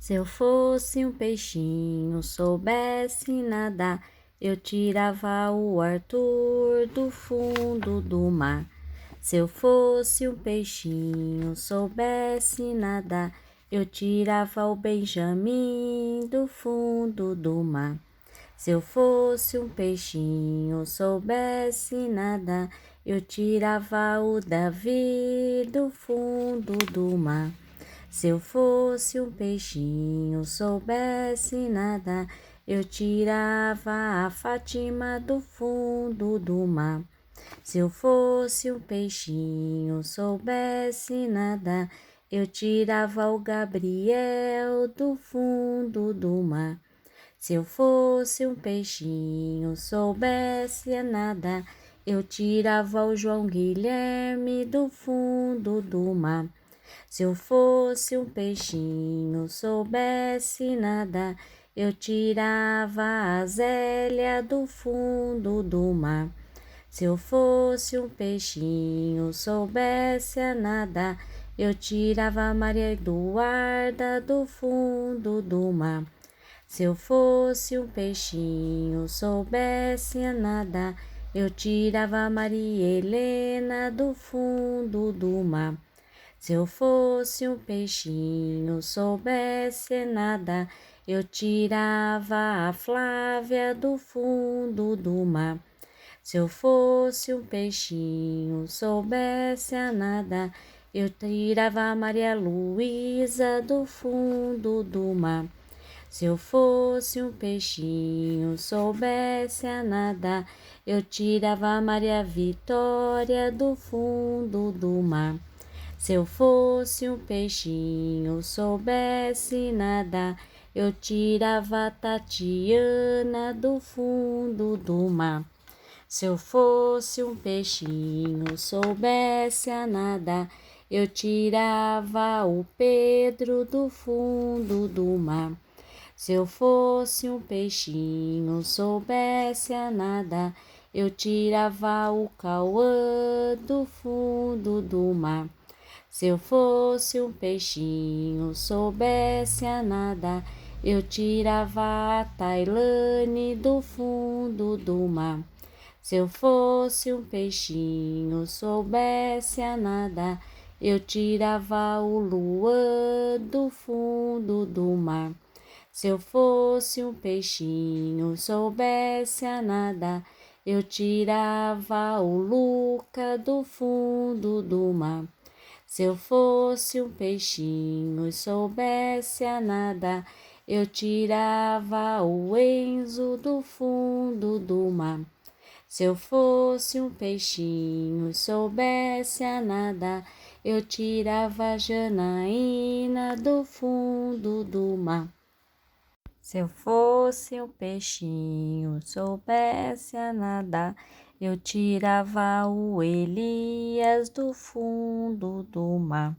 Se eu fosse um peixinho, soubesse nadar, eu tirava o Arthur do fundo do mar. Se eu fosse um peixinho, soubesse nadar, eu tirava o Benjamin do fundo do mar. Se eu fosse um peixinho, soubesse nadar, eu tirava o Davi do fundo do mar. Se eu fosse um peixinho, soubesse nadar, eu tirava a Fátima do fundo do mar. Se eu fosse um peixinho, soubesse nadar, eu tirava o Gabriel do fundo do mar. Se eu fosse um peixinho, soubesse nadar, eu tirava o João Guilherme do fundo do mar. Se eu fosse um peixinho, soubesse nadar, eu tirava a Zélia do fundo do mar. Se eu fosse um peixinho, soubesse nadar, eu tirava a Maria Eduarda do fundo do mar. Se eu fosse um peixinho, soubesse nadar, eu tirava a Maria Helena do fundo do mar. Se eu fosse um peixinho, soubesse nadar, eu tirava a Flávia do fundo do mar. Se eu fosse um peixinho, soubesse nadar, eu tirava a Maria Luísa do fundo do mar. Se eu fosse um peixinho, soubesse nadar, eu tirava a Maria Vitória do fundo do mar. Se eu fosse um peixinho, soubesse nadar, eu tirava a Tatiana do fundo do mar. Se eu fosse um peixinho, soubesse nadar, eu tirava o Pedro do fundo do mar. Se eu fosse um peixinho, soubesse nadar, eu tirava o Cauã do fundo do mar. Se eu fosse um peixinho, soubesse nadar, eu tirava a Tailane do fundo do mar. Se eu fosse um peixinho, soubesse nadar, eu tirava o Luan do fundo do mar. Se eu fosse um peixinho, soubesse nadar, eu tirava o Luca do fundo do mar. Se eu fosse um peixinho e soubesse nadar, eu tirava o Enzo do fundo do mar. Se eu fosse um peixinho e soubesse nadar, eu tirava a Janaína do fundo do mar. Se eu fosse um peixinho, soubesse nadar, eu tirava o Elias do fundo do mar.